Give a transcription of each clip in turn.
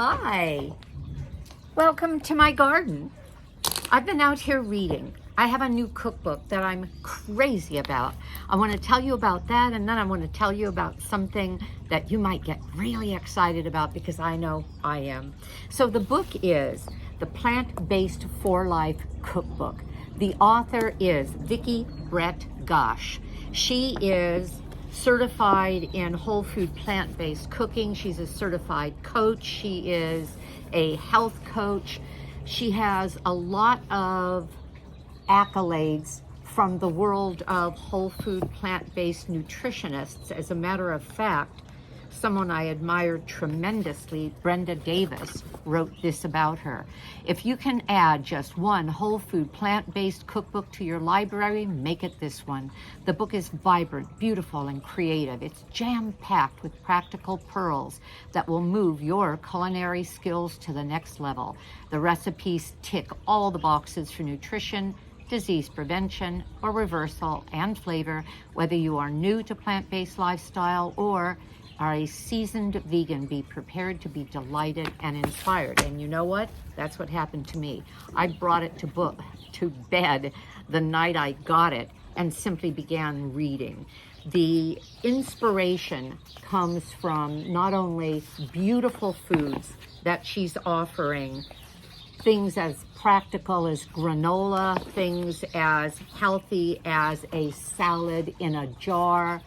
Hi, welcome to my garden. I've been out here reading. I have a new cookbook that I'm crazy about. I want to tell you about that, and then I want to tell you about something that you might get really excited about, because I know I am. So the book is the Plant-Based for Life Cookbook. The author is Vicki Brett-Gach. She is certified in whole food plant-based cooking. She's a certified coach. She is a health coach. She has a lot of accolades from the world of whole food plant-based nutritionists. As a matter of fact, someone I admired tremendously, Brenda Davis, wrote this about her. If you can add just one whole food plant-based cookbook to your library, make it this one. The book is vibrant, beautiful, and creative. It's jam-packed with practical pearls that will move your culinary skills to the next level. The recipes tick all the boxes for nutrition, disease prevention, or reversal, and flavor, whether you are new to plant-based lifestyle or are a seasoned vegan. Be prepared to be delighted and inspired. And you know what? That's what happened to me. I brought it to bed the night I got it and simply began reading. The inspiration comes from not only beautiful foods that she's offering, things as practical as granola, things as healthy as a salad in a jar,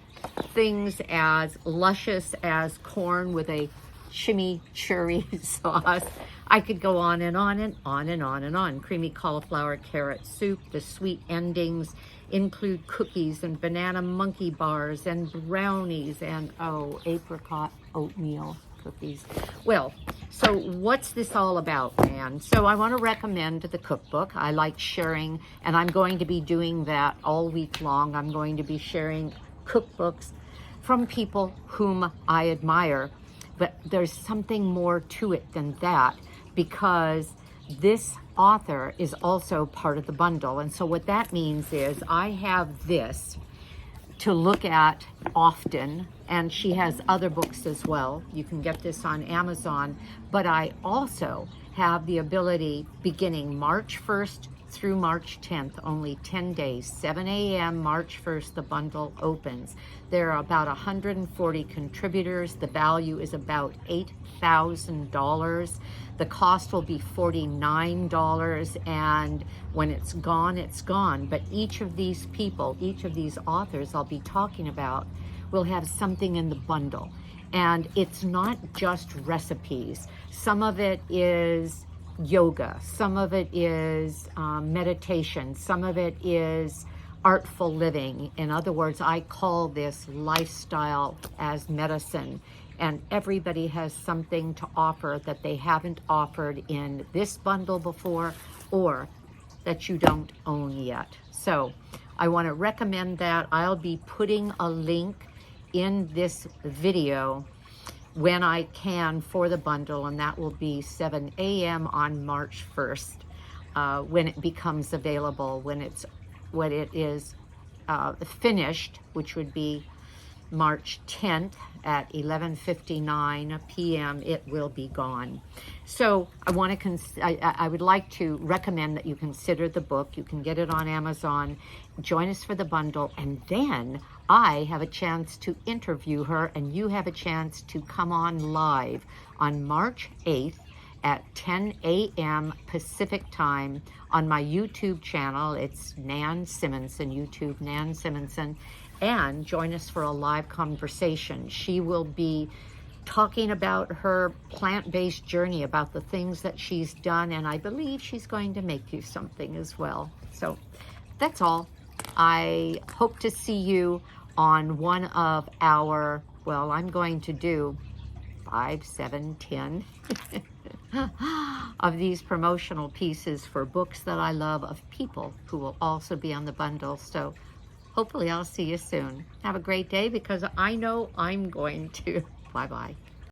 things as luscious as corn with a chimichurri sauce. I could go on and on and on and on and on. Creamy cauliflower carrot soup. The sweet endings include cookies and banana monkey bars and brownies and, apricot oatmeal cookies. Well, so what's this all about, man? So I want to recommend the cookbook. I like sharing, and I'm going to be doing that all week long. I'm going to be sharing cookbooks from people whom I admire, but there's something more to it than that, because this author is also part of the bundle. And so what that means is I have this to look at often, and she has other books as well. You can get this on Amazon, but I also have the ability, beginning March 1st through March 10th, only 10 days, 7 a.m. March 1st, the bundle opens. There are about 140 contributors. The value is about $8,000. The cost will be $49, and when it's gone, it's gone. But each of these people, each of these authors I'll be talking about, will have something in the bundle. And it's not just recipes. Some of it is yoga, some of it is meditation, some of it is artful living. In other words, I call this lifestyle as medicine, and everybody has something to offer that they haven't offered in this bundle before, or that you don't own yet. So I want to recommend that. I'll be putting a link in this video when I can for the bundle, and that will be 7 a.m. on March 1st when it becomes available. When it is finished, which would be March 10th at 11:59 p.m., it will be gone. So I would like to recommend that you consider the book. You can get it on Amazon. Join us for the bundle, and then I have a chance to interview her, and you have a chance to come on live on March 8th at 10 a.m. Pacific time on my YouTube channel. It's Nan Simonson, YouTube Nan Simonson, and join us for a live conversation. She will be talking about her plant-based journey, about the things that she's done, and I believe she's going to make you something as well. So that's all. I hope to see you on one of our, well, I'm going to do 5, 7, 10 of these promotional pieces for books that I love, of people who will also be on the bundle. So hopefully I'll see you soon. Have a great day, because I know I'm going to. Bye-bye.